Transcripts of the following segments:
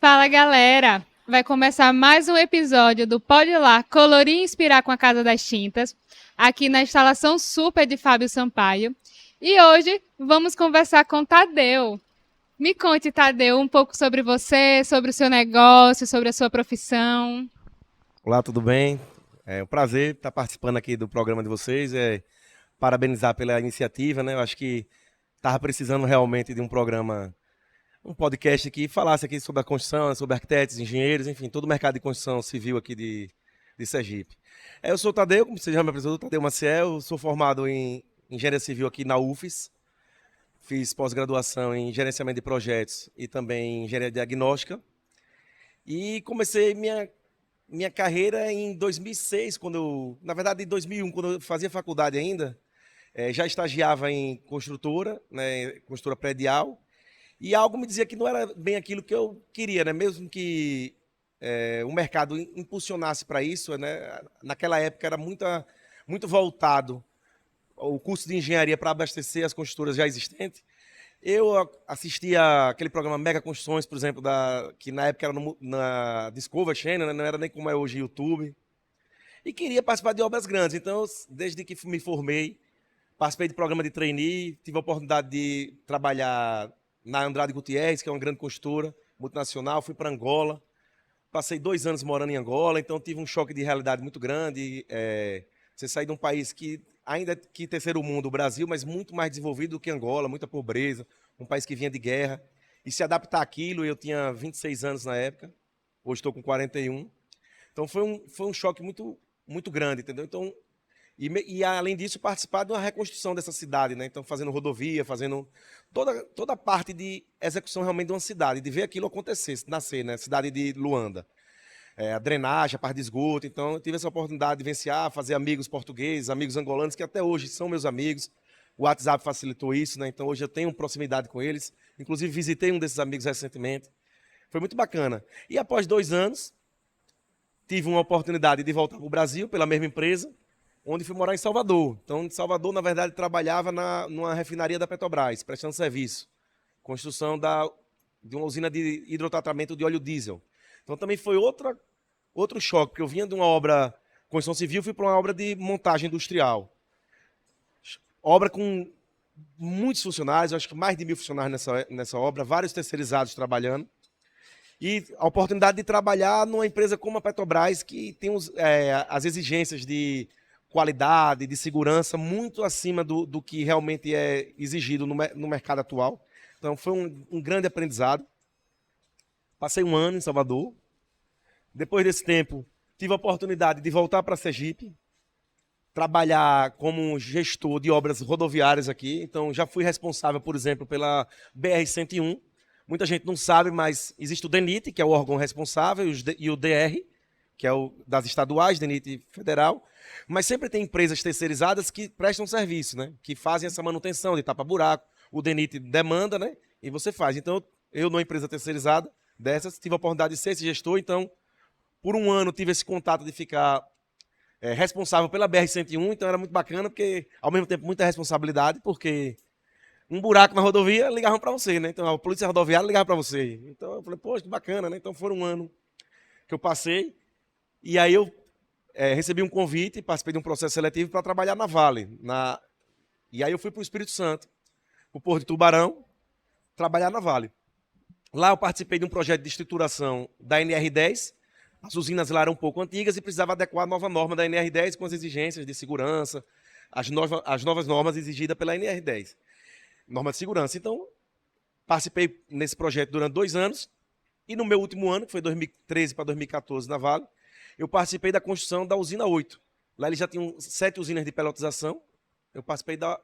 Fala, galera! Vai começar mais um episódio do Pode Lá Colorir e Inspirar com a Casa das Tintas, aqui na instalação super de Fábio Sampaio. E hoje vamos conversar com Tadeu. Me conte, Tadeu, um pouco sobre você, sobre o seu negócio, sobre a sua profissão. Olá, tudo bem? É um prazer estar participando aqui do programa de vocês. Parabenizar pela iniciativa, né? Eu acho que estava precisando realmente de um programa, um podcast que falasse aqui sobre a construção, sobre arquitetos, engenheiros, enfim, todo o mercado de construção civil aqui de Sergipe. Eu sou o Tadeu, como você já me apresentou, Tadeu Maciel, sou formado em engenharia civil aqui na UFES, fiz pós-graduação em gerenciamento de projetos e também em engenharia diagnóstica. E comecei minha carreira em 2006, na verdade em 2001, quando eu fazia faculdade ainda, já estagiava em construtora, né, construtora predial, e algo me dizia que não era bem aquilo que eu queria, né, mesmo que o mercado impulsionasse para isso, né, naquela época era muito voltado o curso de engenharia para abastecer as construtoras já existentes. Eu assistia aquele programa Mega Construções, por exemplo, que na época era na Discovery Channel, né, não era nem como é hoje YouTube. E queria participar de obras grandes. Então, desde que me formei, participei de programa de trainee, tive a oportunidade de trabalhar na Andrade Gutierrez, que é uma grande construtora multinacional, fui para Angola, passei 2 anos morando em Angola, então tive um choque de realidade muito grande. Você sair de um país que, ainda que terceiro mundo, o Brasil, mas muito mais desenvolvido do que Angola, muita pobreza, um país que vinha de guerra, e se adaptar àquilo. Eu tinha 26 anos na época, hoje estou com 41. Então foi um choque muito grande, entendeu? Então, além disso, participar de uma reconstrução dessa cidade, né? Então, fazendo rodovia, fazendo toda a parte de execução realmente de uma cidade, de ver aquilo acontecer, nascer, né? Cidade de Luanda. A drenagem, a parte de esgoto. Então, eu tive essa oportunidade de vivenciar, fazer amigos portugueses, amigos angolanos, que até hoje são meus amigos. O WhatsApp facilitou isso, né? Então, hoje eu tenho proximidade com eles. Inclusive, visitei um desses amigos recentemente. Foi muito bacana. E após 2 anos, tive uma oportunidade de voltar para o Brasil pela mesma empresa, onde fui morar em Salvador. Então, em Salvador, na verdade, trabalhava numa refinaria da Petrobras, prestando serviço. Construção de uma usina de hidrotratamento de óleo diesel. Então, também foi outro choque, porque eu vinha de uma obra, construção civil, fui para uma obra de montagem industrial. Obra com muitos funcionários, acho que mais de 1.000 funcionários nessa obra, vários terceirizados trabalhando. E a oportunidade de trabalhar numa empresa como a Petrobras, que tem as exigências de qualidade, de segurança muito acima do que realmente é exigido no mercado atual. Então, foi um grande aprendizado. Passei um ano em Salvador. Depois desse tempo, tive a oportunidade de voltar para Sergipe, trabalhar como gestor de obras rodoviárias aqui. Então, já fui responsável, por exemplo, pela BR-101. Muita gente não sabe, mas existe o DENIT, que é o órgão responsável, e o DR, que é o das estaduais, DENIT federal. Mas sempre tem empresas terceirizadas que prestam serviço, né? Que fazem essa manutenção de tapa-buraco. O DENIT demanda, né? E você faz. Então, eu, numa empresa terceirizada dessas, tive a oportunidade de ser esse gestor. Então, por um ano, tive esse contato de ficar responsável pela BR-101. Então, era muito bacana, porque, ao mesmo tempo, muita responsabilidade, porque um buraco na rodovia, ligavam para você, né? Então a polícia rodoviária ligava para você. Então eu falei, poxa, que bacana, né? Então foi um ano que eu passei. E aí eu recebi um convite, participei de um processo seletivo para trabalhar na Vale. E aí eu fui para o Espírito Santo, para o Porto de Tubarão, trabalhar na Vale. Lá eu participei de um projeto de estruturação da NR10. As usinas lá eram um pouco antigas e precisava adequar a nova norma da NR10 com as exigências de segurança, as novas normas exigidas pela NR10. Norma de segurança. Então, participei nesse projeto durante 2 anos. E no meu último ano, que foi 2013 para 2014 na Vale, eu participei da construção da usina 8. Lá eles já tinham 7 usinas de pelotização. Eu participei da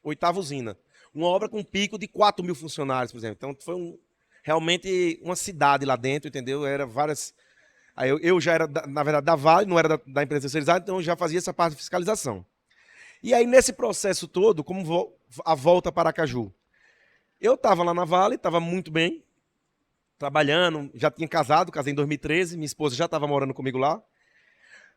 8ª usina. Uma obra com um pico de 4.000 funcionários, por exemplo. Então, foi realmente uma cidade lá dentro, entendeu? Era várias. Aí eu já era, na verdade, da Vale, não era da empresa terceirizada, então eu já fazia essa parte de fiscalização. E aí, nesse processo todo, como a volta para Aracaju, eu estava lá na Vale, estava muito bem, trabalhando, já tinha casado, casei em 2013, minha esposa já estava morando comigo lá.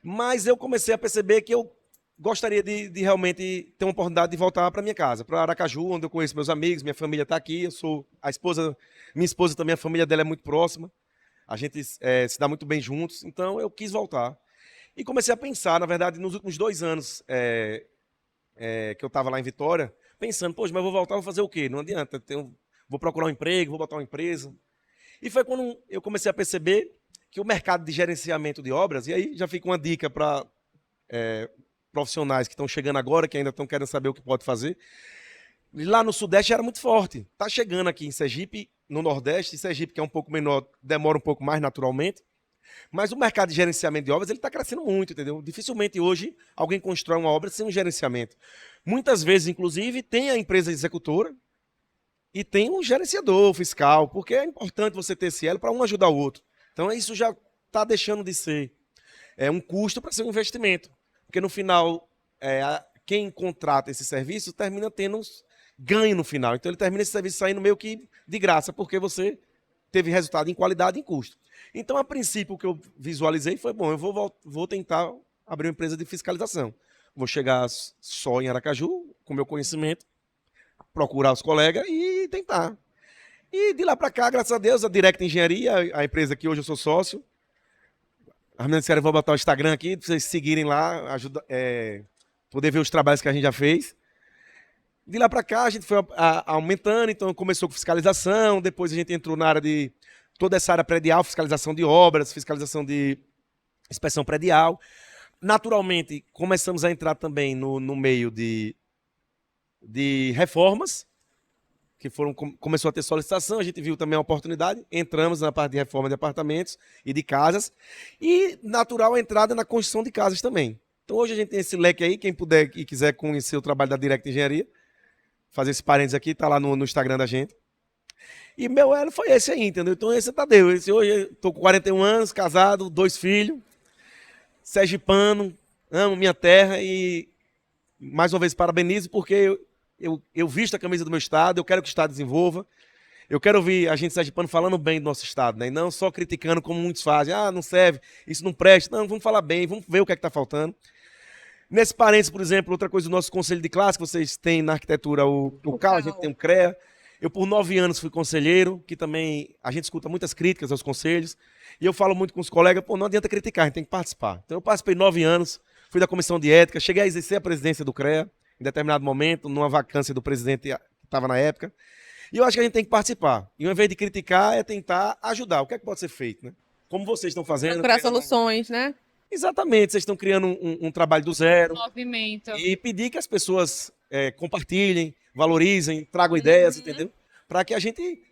Mas eu comecei a perceber que eu gostaria de realmente ter uma oportunidade de voltar para minha casa, para Aracaju, onde eu conheço meus amigos, minha família está aqui, minha esposa também, a família dela é muito próxima. A gente se dá muito bem juntos, então eu quis voltar. E comecei a pensar, na verdade, nos últimos 2 anos que eu estava lá em Vitória, pensando, poxa, mas eu vou voltar, vou fazer o quê? Não adianta, vou procurar um emprego, vou botar uma empresa. E foi quando eu comecei a perceber que o mercado de gerenciamento de obras, e aí já fica uma dica para profissionais que estão chegando agora, que ainda estão querendo saber o que pode fazer. Lá no Sudeste era muito forte. Está chegando aqui em Sergipe, no Nordeste, Sergipe, que é um pouco menor, demora um pouco mais naturalmente. Mas o mercado de gerenciamento de obras ele está crescendo muito, entendeu? Dificilmente hoje alguém constrói uma obra sem um gerenciamento. Muitas vezes, inclusive, tem a empresa executora e tem um gerenciador fiscal, porque é importante você ter esse elo para um ajudar o outro. Então isso já está deixando de ser um custo para ser um investimento. Porque no final, quem contrata esse serviço termina tendo ganho no final. Então ele termina esse serviço saindo meio que de graça, porque você teve resultado em qualidade e em custo. Então, a princípio, o que eu visualizei foi, bom, eu vou tentar abrir uma empresa de fiscalização. Vou chegar só em Aracaju, com meu conhecimento, procurar os colegas e tentar. E de lá para cá, graças a Deus, a Direct Engenharia, a empresa que hoje eu sou sócio, as meninas disseram, vou botar o Instagram aqui, para vocês seguirem lá, poder ver os trabalhos que a gente já fez. De lá para cá, a gente foi aumentando, então começou com fiscalização, depois a gente entrou na área de toda essa área predial, fiscalização de obras, fiscalização de inspeção predial. Naturalmente, começamos a entrar também no meio de reformas, que começou a ter solicitação, a gente viu também a oportunidade, entramos na parte de reforma de apartamentos e de casas, e natural a entrada na construção de casas também. Então hoje a gente tem esse leque aí, quem puder e quiser conhecer o trabalho da Direct Engenharia, fazer esse parênteses aqui, tá lá no Instagram da gente. E meu elo foi esse aí, entendeu? Então esse é Tadeu. Hoje eu tô com 41 anos, casado, 2 filhos, sergipano, amo minha terra e mais uma vez parabenizo porque eu visto a camisa do meu estado, eu quero que o estado desenvolva. Eu quero ouvir a gente sergipano falando bem do nosso estado, né? E não só criticando como muitos fazem. Ah, não serve, isso não presta. Não, vamos falar bem, vamos ver o que é que está faltando. Nesse parênteses, por exemplo, outra coisa do nosso conselho de classe, que vocês têm na arquitetura o CAL, a gente tem o CREA. Eu, por 9 anos, fui conselheiro, que também a gente escuta muitas críticas aos conselhos. E eu falo muito com os colegas, pô, não adianta criticar, a gente tem que participar. Então eu participei 9 anos, fui da comissão de ética, cheguei a exercer a presidência do CREA, em determinado momento, numa vacância do presidente que estava na época. E eu acho que a gente tem que participar. E ao invés de criticar, é tentar ajudar. O que é que pode ser feito, né? Como vocês estão fazendo. Procurar soluções, né? Exatamente, vocês estão criando um trabalho do zero. Movimento. E pedir que as pessoas compartilhem, valorizem, tragam ideias, entendeu? Para que a gente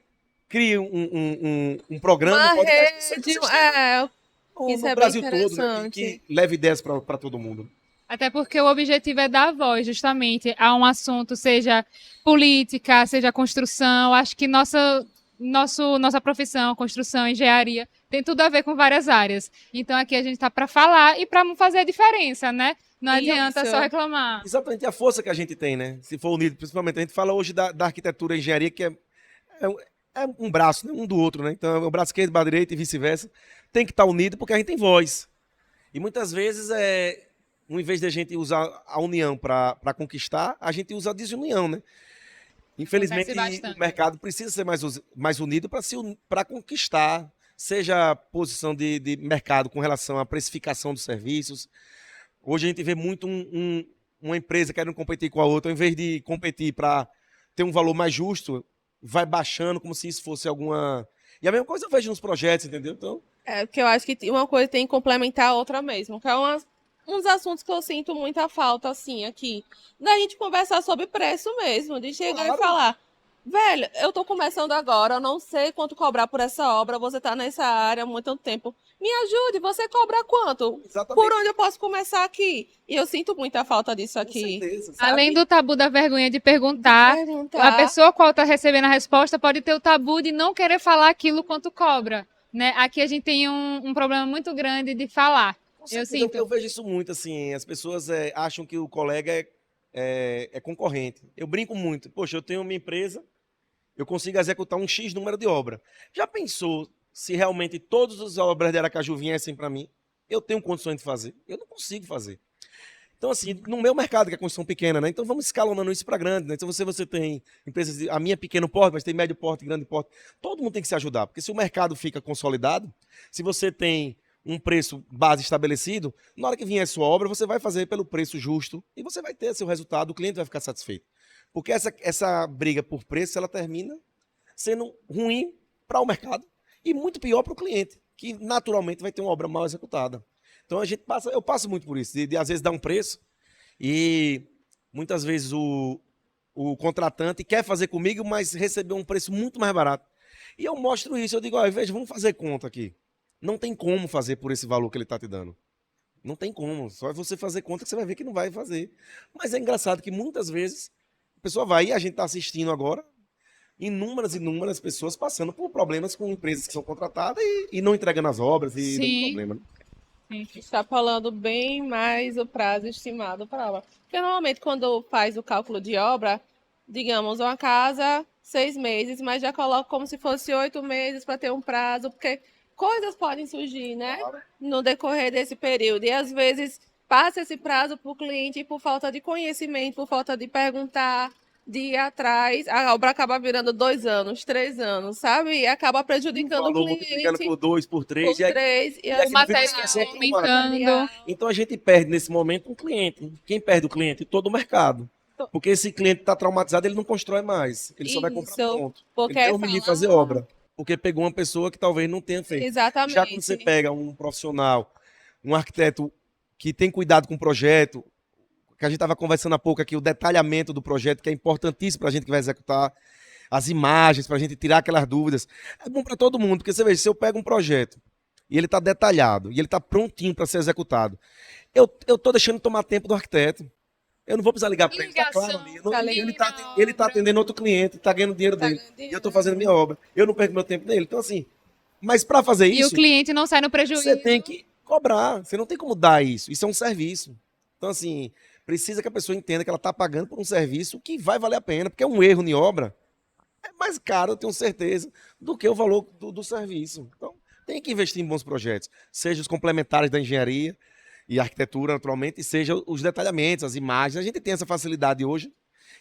crie um programa. Uma rede, isso no é Brasil bem todo, né, que leve ideias para todo mundo. Até porque o objetivo é dar voz, justamente, a um assunto, seja política, seja construção. Acho que nossa profissão, construção, engenharia, tem tudo a ver com várias áreas. Então aqui a gente está para falar e para fazer a diferença, né? Não adianta só reclamar. Exatamente a força que a gente tem, né? Se for unido, principalmente, a gente fala hoje da arquitetura e engenharia, que é um braço, né? Um do outro, né? Então é o braço esquerdo, braço direito e vice-versa. Tem que estar unido porque a gente tem voz. E muitas vezes, em vez de a gente usar a união para conquistar, a gente usa a desunião, né? Infelizmente, o mercado precisa ser mais unido para conquistar, seja a posição de mercado com relação à precificação dos serviços. Hoje a gente vê muito uma empresa querendo competir com a outra, ao invés de competir para ter um valor mais justo, vai baixando como se isso fosse alguma... E a mesma coisa eu vejo nos projetos, entendeu? Então... porque eu acho que uma coisa tem que complementar a outra mesmo, que é uns assuntos que eu sinto muita falta, assim, aqui. Da gente conversar sobre preço mesmo, de chegar e falar, velho, eu tô começando agora, eu não sei quanto cobrar por essa obra, você tá nessa área há muito tempo. Me ajude, você cobra quanto? Exatamente. Por onde eu posso começar aqui? E eu sinto muita falta disso aqui. Com certeza, sabe? Além do tabu da vergonha de perguntar, a pessoa qual está recebendo a resposta pode ter o tabu de não querer falar aquilo quanto cobra, né? Aqui a gente tem um problema muito grande de falar. Eu vejo isso muito, assim, as pessoas acham que o colega é concorrente. Eu brinco muito. Poxa, eu tenho uma empresa, eu consigo executar um X número de obra. Já pensou se realmente todas as obras de Aracaju viessem para mim? Eu tenho condições de fazer? Eu não consigo fazer. Então, assim, no meu mercado, que é a construção pequena, né? Então, vamos escalonando isso para grande, né? Então, você tem empresas, a minha é pequeno porte, mas tem médio porte, grande porte. Todo mundo tem que se ajudar, porque se o mercado fica consolidado, se você tem um preço base estabelecido, na hora que vier a sua obra, você vai fazer pelo preço justo e você vai ter seu resultado, o cliente vai ficar satisfeito. Porque essa briga por preço, ela termina sendo ruim para o mercado e muito pior para o cliente, que naturalmente vai ter uma obra mal executada. Então eu passo muito por isso, de às vezes dar um preço e muitas vezes o contratante quer fazer comigo, mas recebeu um preço muito mais barato. E eu mostro isso, eu digo, ó, veja, vamos fazer conta aqui. Não tem como fazer por esse valor que ele está te dando. Não tem como, só é você fazer conta que você vai ver que não vai fazer. Mas é engraçado que muitas vezes a pessoa vai, e a gente está assistindo agora, inúmeras pessoas passando por problemas com empresas que são contratadas e não entregando as obras e dando problema. Né? Está falando bem mais o prazo estimado para a obra. Porque normalmente quando faz o cálculo de obra, digamos, uma casa, 6 meses, mas já coloca como se fosse 8 meses para ter um prazo, porque coisas podem surgir, né? No decorrer desse período. E às vezes passa esse prazo para o cliente por falta de conhecimento, por falta de perguntar, de ir atrás, a obra acaba virando 2 anos, 3 anos, sabe? E acaba prejudicando o cliente. Multiplicando por 2, por 3. E o material aumentando. Então a gente perde nesse momento um cliente. Quem perde o cliente? Todo o mercado. Porque esse cliente está traumatizado, ele não constrói mais. Ele só vai comprar pronto. Porque ele tem fazer obra. Porque pegou uma pessoa que talvez não tenha feito. Exatamente. Já quando você pega um profissional, um arquiteto que tem cuidado com o projeto, que a gente estava conversando há pouco aqui, o detalhamento do projeto, que é importantíssimo para a gente que vai executar, as imagens, para a gente tirar aquelas dúvidas. É bom para todo mundo, porque você veja, se eu pego um projeto e ele está detalhado, e ele está prontinho para ser executado, eu estou deixando tomar tempo do arquiteto. Eu não vou precisar ligar para ele, está claro ali. Ele está atendendo outro cliente, está ganhando dinheiro dele, e eu estou fazendo minha obra. Eu não perco meu tempo nele. Então, assim, mas para fazer isso... E o cliente não sai no prejuízo. Você tem que cobrar, você não tem como dar isso. Isso é um serviço. Então, assim... Precisa que a pessoa entenda que ela está pagando por um serviço que vai valer a pena, porque um erro em obra é mais caro, eu tenho certeza, do que o valor do serviço. Então, tem que investir em bons projetos, seja os complementares da engenharia e arquitetura, naturalmente, e seja os detalhamentos, as imagens. A gente tem essa facilidade hoje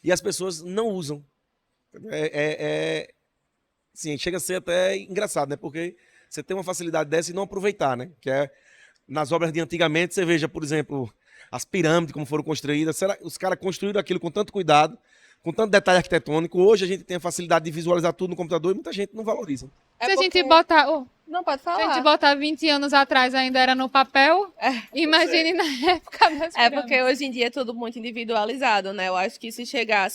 e as pessoas não usam. Sim, chega a ser até engraçado, né? Porque você tem uma facilidade dessa e não aproveitar, né? Que é nas obras de antigamente, você veja, por exemplo... As pirâmides, como foram construídas, os caras construíram aquilo com tanto cuidado, com tanto detalhe arquitetônico. Hoje a gente tem a facilidade de visualizar tudo no computador e muita gente não valoriza. Se a gente botar... Não, pode falar. Se a gente botar 20 anos atrás ainda era no papel, imagine na época das pirâmides. Porque hoje em dia é tudo muito individualizado, né? Eu acho que se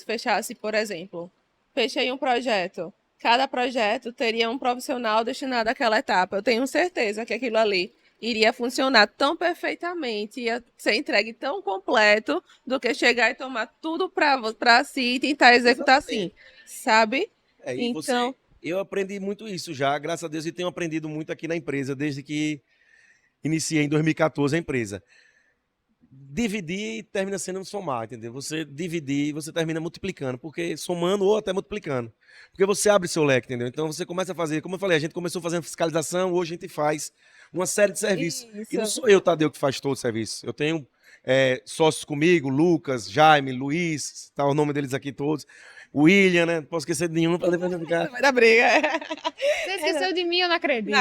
fechasse, por exemplo, fechei um projeto, cada projeto teria um profissional destinado àquela etapa. Eu tenho certeza que aquilo ali iria funcionar tão perfeitamente, ia ser entregue tão completo, do que chegar e tomar tudo para si e tentar executar assim, sabe? Então, eu aprendi muito isso já, graças a Deus, e tenho aprendido muito aqui na empresa, desde que iniciei em 2014 a empresa. Dividir termina sendo somar, entendeu? Você dividir, você termina multiplicando, porque somando ou até multiplicando. Porque você abre seu leque, entendeu? Então você começa a fazer, como eu falei, a gente começou fazendo fiscalização, hoje a gente faz uma série de serviços. Isso. E não sou eu, Tadeu, que faz todo o serviço. Eu tenho sócios comigo, Lucas, Jaime, Luiz, tá o nome deles aqui todos. William, né? Não posso esquecer de nenhum para levar ficar. Vai dar briga. Você esqueceu de mim, eu não acredito.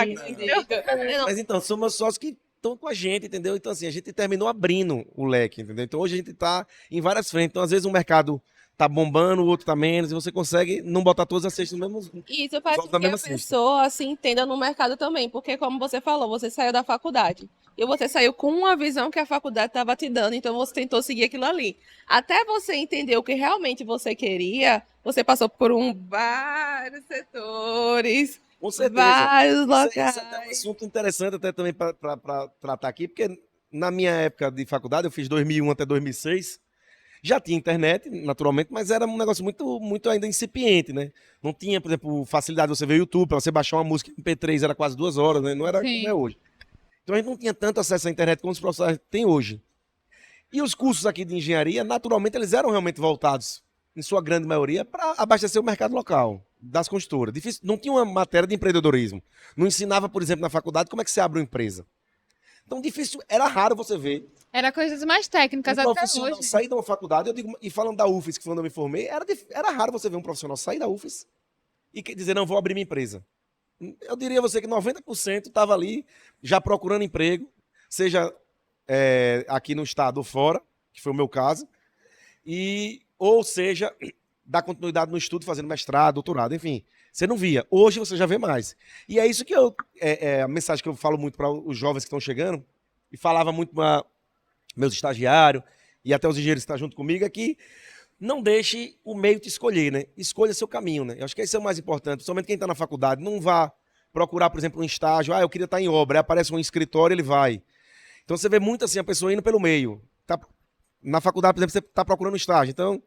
Mas então, são meus sócios que estão com a gente, entendeu? Então, assim, a gente terminou abrindo o leque, entendeu? Então, hoje a gente está em várias frentes. Então, às vezes, o mercado tá bombando, o outro tá menos, e você consegue não botar todas as cestas no mesmo... Isso faz com que a pessoa se entenda no mercado também, porque, como você falou, você saiu da faculdade. E você saiu com uma visão que a faculdade estava te dando, então você tentou seguir aquilo ali. Até você entender o que realmente você queria, você passou por vários setores... Com certeza. Vários locais. Isso é até um assunto interessante até também para tratar aqui, porque na minha época de faculdade, eu fiz 2001 até 2006, já tinha internet, naturalmente, mas era um negócio muito ainda incipiente, né? Não tinha, por exemplo, facilidade de você ver o YouTube, para você baixar uma música em MP3 era quase 2 horas, né? Não era como é hoje. Então a gente não tinha tanto acesso à internet como os professores têm hoje. E os cursos aqui de engenharia, naturalmente, eles eram realmente voltados, em sua grande maioria, para abastecer o mercado local das construtoras. Difícil, não tinha uma matéria de empreendedorismo. Não ensinava, por exemplo, na faculdade como é que você abre uma empresa. Então, difícil, era raro você ver Era coisas mais técnicas um até profissional hoje. sair de uma faculdade, eu digo, e falando da UFES, que foi onde eu me formei, era raro você ver um profissional sair da UFES e dizer, não, vou abrir minha empresa. Eu diria a você que 90% estava ali já procurando emprego, seja aqui no estado ou fora, que foi o meu caso, ou seja, dar continuidade no estudo, fazendo mestrado, doutorado, enfim. Você não via. Hoje você já vê mais. E é isso que a mensagem que eu falo muito para os jovens que estão chegando, e falava muito para meus estagiários e até os engenheiros que estão junto comigo, é que não deixe o meio te escolher, né? Escolha seu caminho, né? Eu acho que esse é o mais importante. Principalmente quem está na faculdade, não vá procurar, por exemplo, um estágio. Eu queria estar em obra. Aí aparece um escritório, ele vai. Então você vê muito assim a pessoa indo pelo meio. Na faculdade, por exemplo, você está procurando um estágio. Então,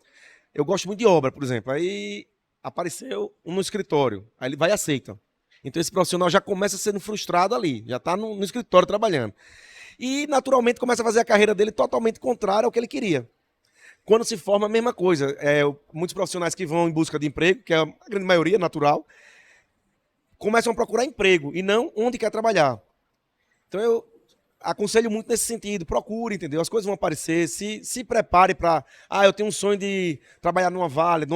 eu gosto muito de obra, por exemplo. Aí apareceu um no escritório. Aí ele vai e aceita. Então esse profissional já começa sendo frustrado ali. Já está no escritório trabalhando. E, naturalmente, começa a fazer a carreira dele totalmente contrária ao que ele queria. Quando se forma, a mesma coisa. Muitos profissionais que vão em busca de emprego, que é a grande maioria, natural, começam a procurar emprego e não onde quer trabalhar. Então, eu aconselho muito nesse sentido. Procure, entendeu? As coisas vão aparecer. Se prepare para... eu tenho um sonho de trabalhar numa Vale,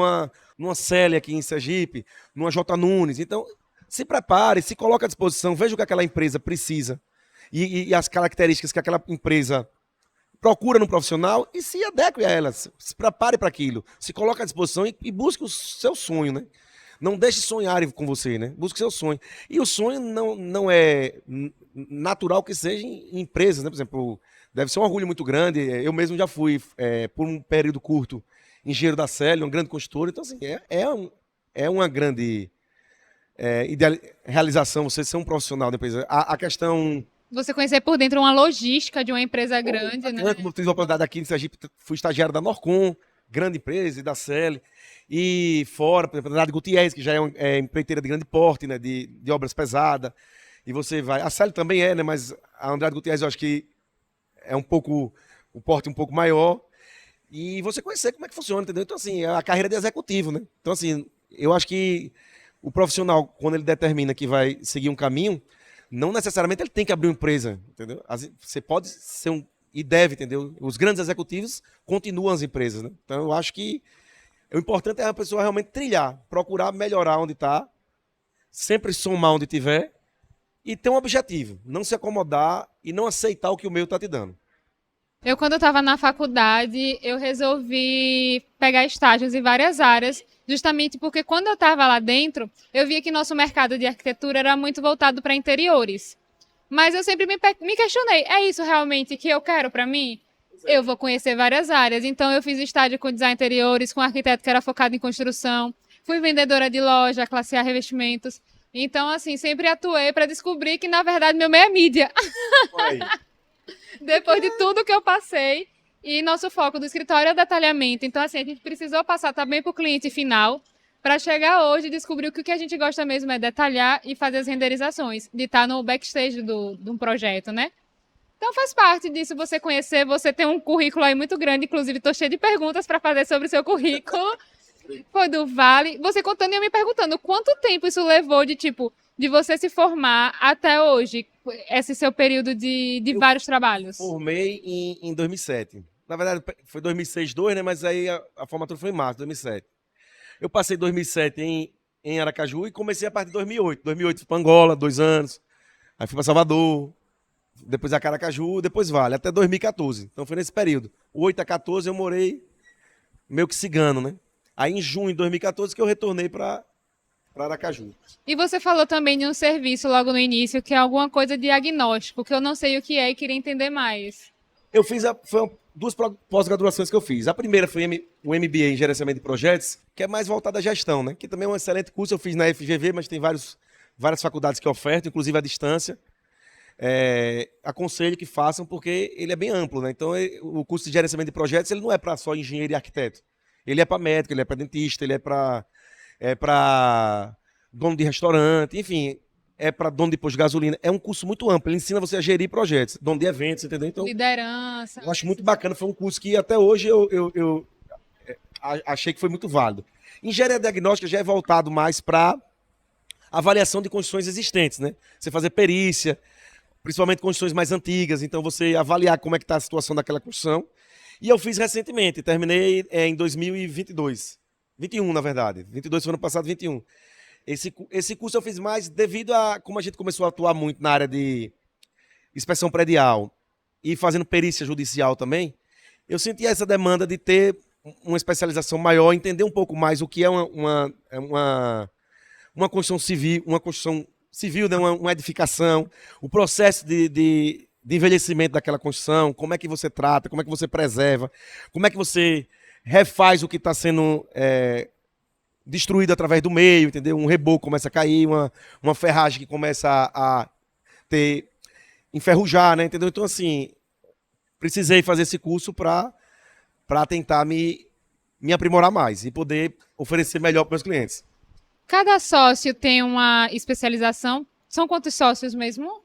numa Célia aqui em Sergipe, numa J. Nunes. Então, se prepare, se coloque à disposição, veja o que aquela empresa precisa e as características que aquela empresa procura no profissional e se adeque a elas. Se prepare para aquilo. Se coloque à disposição e busque o seu sonho, né? Não deixe sonhar com você, né? Busque o seu sonho. E o sonho não é natural que seja em empresas, né? Por exemplo, deve ser um orgulho muito grande. Eu mesmo já fui, por um período curto, engenheiro da Célia, uma grande consultora. Então, assim, é uma grande realização você ser um profissional da empresa. A questão... Você conhecer por dentro uma logística de uma empresa grande, né? Eu tive a oportunidade aqui em Sergipe, fui estagiário da Norcom, grande empresa, e da Celi, e fora, por exemplo, da Gutierrez, que já é empreiteira de grande porte, né, de obras pesadas, e você vai... A Celi também né, mas a Andrade Gutierrez eu acho que é o porte um pouco maior, e você conhecer como é que funciona, entendeu? Então, assim, é a carreira de executivo, né? Então, assim, eu acho que o profissional, quando ele determina que vai seguir um caminho, não necessariamente ele tem que abrir uma empresa, entendeu? Você pode ser e deve, entendeu? Os grandes executivos continuam as empresas, né? Então eu acho que o importante é a pessoa realmente trilhar, procurar melhorar onde está, sempre somar onde tiver e ter um objetivo, não se acomodar e não aceitar o que o meio está te dando. Quando eu estava na faculdade, eu resolvi pegar estágios em várias áreas, justamente porque quando eu estava lá dentro, eu via que nosso mercado de arquitetura era muito voltado para interiores. Mas eu sempre me questionei, é isso realmente que eu quero para mim? Eu vou conhecer várias áreas, então eu fiz estágio com design interiores, com arquiteto que era focado em construção, fui vendedora de loja, classe A revestimentos. Então, assim, sempre atuei para descobrir que, na verdade, meu meio é mídia. Depois de tudo que eu passei, e nosso foco do escritório é o detalhamento. Então, assim, a gente precisou passar também para o cliente final, para chegar hoje e descobrir que o que a gente gosta mesmo é detalhar e fazer as renderizações, de estar no backstage de um projeto, né? Então faz parte disso você conhecer, você tem um currículo aí muito grande, inclusive estou cheia de perguntas para fazer sobre o seu currículo. Foi do Vale. Você contando e eu me perguntando quanto tempo isso levou de você se formar até hoje, esse seu período de vários trabalhos? Formei em 2007. Na verdade, foi 2006, né? Mas aí a formatura foi em março de 2007. Eu passei 2007 em Aracaju e comecei a partir de 2008. 2008 fui para Angola, 2 anos. Aí fui para Salvador, depois a Aracaju, depois Vale, até 2014. Então foi nesse período. 8 a 14 eu morei meio que cigano, né? Aí em junho de 2014 que eu retornei para Aracaju. E você falou também de um serviço logo no início, que é alguma coisa de diagnóstico, que eu não sei o que é e queria entender mais. Eu fiz foram 2 pós-graduações que eu fiz. A primeira foi o MBA em Gerenciamento de Projetos, que é mais voltado à gestão, né? Que também é um excelente curso. Eu fiz na FGV, mas tem várias faculdades que ofertam, inclusive à distância. Aconselho que façam, porque ele é bem amplo, né? Então, o curso de Gerenciamento de Projetos ele não é para só engenheiro e arquiteto. Ele é para médico, ele é para dentista, ele é para dono de restaurante, enfim, é para dono de posto de gasolina. É um curso muito amplo, ele ensina você a gerir projetos, dono de eventos, entendeu? Então, liderança. Eu acho muito bacana, foi um curso que até hoje eu achei que foi muito válido. Engenharia diagnóstica já é voltado mais para avaliação de construções existentes, né? Você fazer perícia, principalmente construções mais antigas, então você avaliar como é que está a situação daquela construção. E eu fiz recentemente, terminei em 2022. 21, na verdade. 22 foi ano passado, 21. Esse curso eu fiz mais devido a como a gente começou a atuar muito na área de inspeção predial e fazendo perícia judicial também. Eu sentia essa demanda de ter uma especialização maior, entender um pouco mais o que é uma construção civil, né? Uma edificação, o processo de envelhecimento daquela construção, como é que você trata, como é que você preserva, como é que você refaz o que está sendo destruído através do meio, entendeu? Um reboco começa a cair, uma ferragem que começa a enferrujar, né? Entendeu? Então, assim, precisei fazer esse curso para tentar me aprimorar mais e poder oferecer melhor para os meus clientes. Cada sócio tem uma especialização? São quantos sócios mesmo?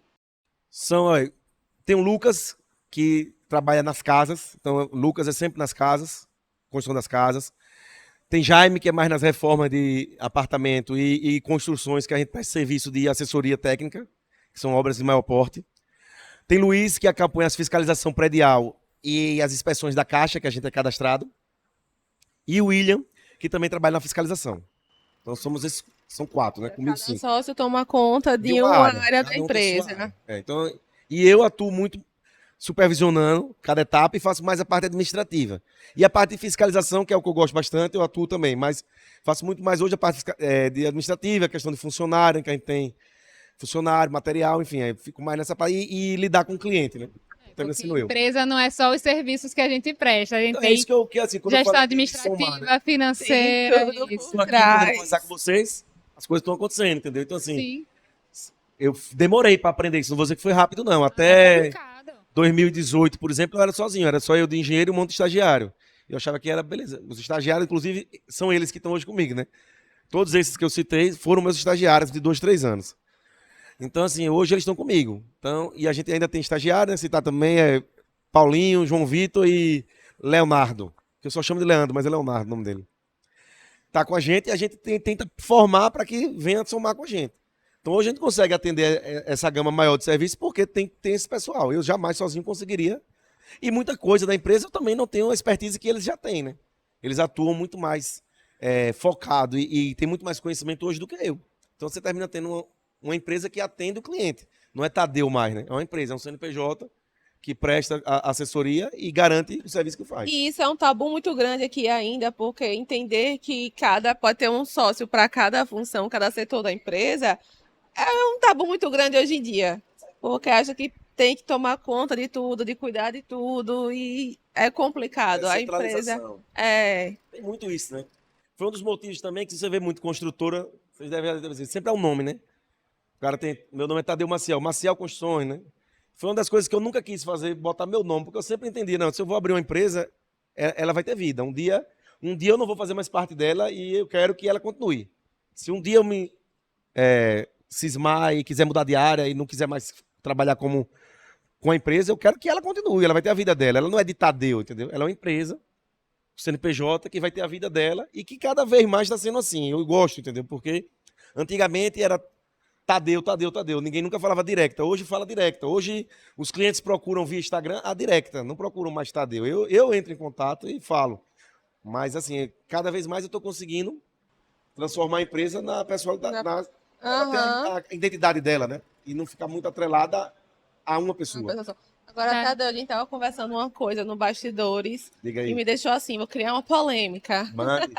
Tem o Lucas, que trabalha nas casas. Então, o Lucas é sempre nas casas, construção das casas. Tem Jaime, que é mais nas reformas de apartamento e construções, que a gente presta serviço de assessoria técnica, que são obras de maior porte. Tem Luiz, que acompanha as fiscalização predial e as inspeções da Caixa, que a gente é cadastrado. E o William, que também trabalha na fiscalização. Então são 4, né? Comigo Cada 5. sócio toma conta de uma área da empresa. Então, e eu atuo muito supervisionando cada etapa e faço mais a parte administrativa. E a parte de fiscalização, que é o que eu gosto bastante, eu atuo também. Mas faço muito mais hoje a parte de administrativa, a questão de funcionário, que a gente tem funcionário, material, enfim, aí fico mais nessa parte e lidar com o cliente, né? Então, A empresa não é só os serviços que a gente presta, a gente Então, tem isso que assim, gestão administrativa, somar, né? financeira, Tem tudo isso. por Aqui, trás. quando conversar com vocês, as coisas estão acontecendo, entendeu? Então, assim, Sim. eu demorei para aprender isso. Não vou dizer que foi rápido, não. É Até complicado. 2018, por exemplo, eu era sozinho. Era só eu de engenheiro e um monte de estagiário. Eu achava que era beleza. Os estagiários, inclusive, são eles que estão hoje comigo, né? Todos esses que eu citei foram meus estagiários de 2, 3 anos. Então, assim, hoje eles estão comigo. Então, e a gente ainda tem estagiário, né? Citar também Paulinho, João Vitor e Leonardo. Que eu só chamo de Leandro, mas é Leonardo o nome dele. Tá com a gente e a gente tenta formar para que venha somar com a gente. Então hoje a gente consegue atender essa gama maior de serviços porque tem esse pessoal. Eu jamais sozinho conseguiria. E muita coisa da empresa eu também não tenho a expertise que eles já têm, né? Eles atuam muito mais focado e tem muito mais conhecimento hoje do que eu. Então você termina tendo uma empresa que atende o cliente. Não é Tadeu mais, né? É uma empresa, é um CNPJ que presta a assessoria e garante o serviço que faz. E isso é um tabu muito grande aqui ainda, porque entender que pode ter um sócio para cada função, cada setor da empresa, é um tabu muito grande hoje em dia. Porque acha que tem que tomar conta de tudo, de cuidar de tudo, e é complicado. A empresa Tem muito isso, né? Foi um dos motivos também que você vê muito construtora, vocês devem dizer, sempre é um nome, né? O cara tem, meu nome é Tadeu Maciel, Maciel Construções, né? Foi uma das coisas que eu nunca quis fazer, botar meu nome, porque eu sempre entendi, não, se eu vou abrir uma empresa, ela vai ter vida. Um dia eu não vou fazer mais parte dela e eu quero que ela continue. Se um dia eu me cismar e quiser mudar de área e não quiser mais trabalhar com a empresa, eu quero que ela continue, ela vai ter a vida dela. Ela não é de Tadeu, entendeu? Ela é uma empresa, CNPJ, que vai ter a vida dela e que cada vez mais está sendo assim. Eu gosto, entendeu? Porque antigamente era Tadeu, Tadeu, Tadeu. Ninguém nunca falava directa. Hoje fala directa. Hoje os clientes procuram via Instagram a directa, não procuram mais Tadeu. Eu entro em contato e falo. Mas, assim, cada vez mais eu estou conseguindo transformar a empresa na personalidade, ela tem a identidade dela, né? E não ficar muito atrelada a uma pessoa. Agora, Tadeu, a gente estava conversando uma coisa no bastidores Diga aí. e me deixou assim, vou criar uma polêmica. Mande.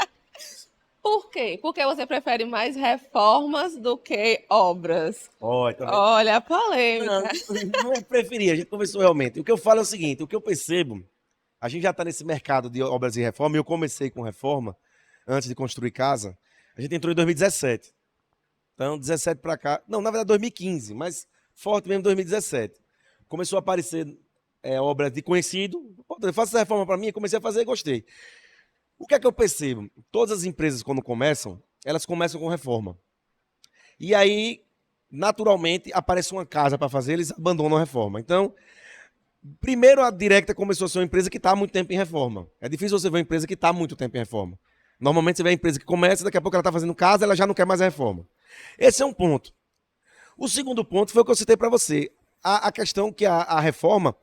Por quê? Porque você prefere mais reformas do que obras. Olha, Olha a polêmica. não preferia, a gente conversou realmente. O que eu falo é o seguinte, o que eu percebo, a gente já está nesse mercado de obras e reforma, e eu comecei com reforma, antes de construir casa, a gente entrou em 2017. Então, 17 para cá, não, na verdade 2015, mas forte mesmo 2017. Começou a aparecer obras de conhecido, faça essa reforma para mim, comecei a fazer e gostei. O que é que eu percebo? Todas as empresas, quando começam, elas começam com reforma. E aí, naturalmente, aparece uma casa para fazer, eles abandonam a reforma. Então, primeiro a Directa começou a ser uma empresa que está há muito tempo em reforma. É difícil você ver uma empresa que está há muito tempo em reforma. Normalmente você vê a empresa que começa, daqui a pouco ela está fazendo casa, ela já não quer mais a reforma. Esse é um ponto. O segundo ponto foi o que eu citei para você. a questão que a reforma,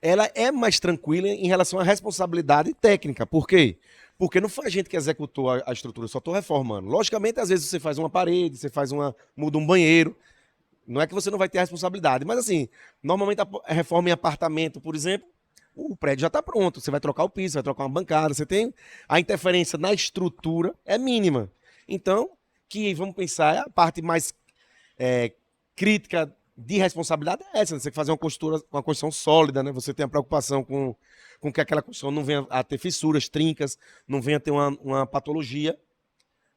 ela é mais tranquila em relação à responsabilidade técnica. Por quê? Porque não foi a gente que executou a estrutura, eu só estou reformando. Logicamente, às vezes você faz uma parede, você muda um banheiro, não é que você não vai ter a responsabilidade, mas assim, normalmente a reforma em apartamento, por exemplo, o prédio já está pronto, você vai trocar o piso, vai trocar uma bancada, você tem a interferência na estrutura é mínima. Então, que vamos pensar, a parte mais crítica de responsabilidade é essa, né? Você tem que fazer uma construção sólida, né? Você tem a preocupação com que aquela construção não venha a ter fissuras, trincas, não venha a ter uma patologia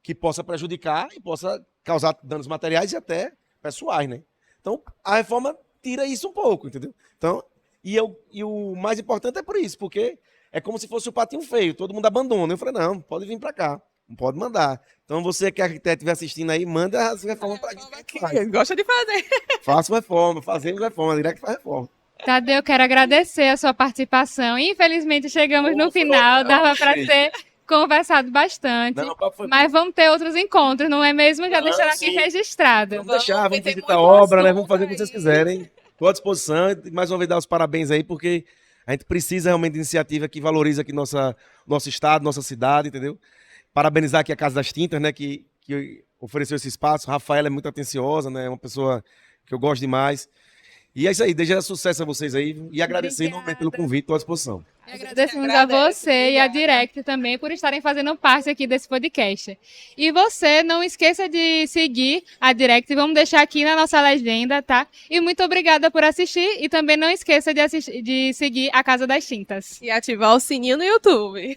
que possa prejudicar e possa causar danos materiais e até pessoais, né? Então, a reforma tira isso um pouco, entendeu? Então, e o mais importante é por isso, porque é como se fosse o patinho feio, todo mundo abandona. Eu falei, não, pode vir para cá, não pode mandar. Então, você que é arquiteto estiver assistindo aí, manda as reformas para a gente. Gosta de fazer. Faça reforma, fazemos reforma, direto faz reforma. Tadeu, eu quero agradecer a sua participação. Infelizmente, chegamos no final, dava para ter conversado bastante. Não, mas vamos ter outros encontros, não é mesmo? Já deixar aqui sim. registrado. Vamos deixar, vamos visitar a obra, né? Vamos fazer o que vocês quiserem. Estou à disposição. E mais uma vez dar os parabéns aí, porque a gente precisa realmente de iniciativa que valoriza aqui nosso estado, nossa cidade, entendeu? Parabenizar aqui a Casa das Tintas, né? Que ofereceu esse espaço. A Rafaela é muito atenciosa, né? É uma pessoa que eu gosto demais. E é isso aí, desejo sucesso a vocês aí e agradecer novamente pelo convite, estou à disposição. Agradecemos a você e a Direct também por estarem fazendo parte aqui desse podcast. E você, não esqueça de seguir a Direct, vamos deixar aqui na nossa legenda, tá? E muito obrigada por assistir e também não esqueça de seguir a Casa das Tintas. E ativar o sininho no YouTube.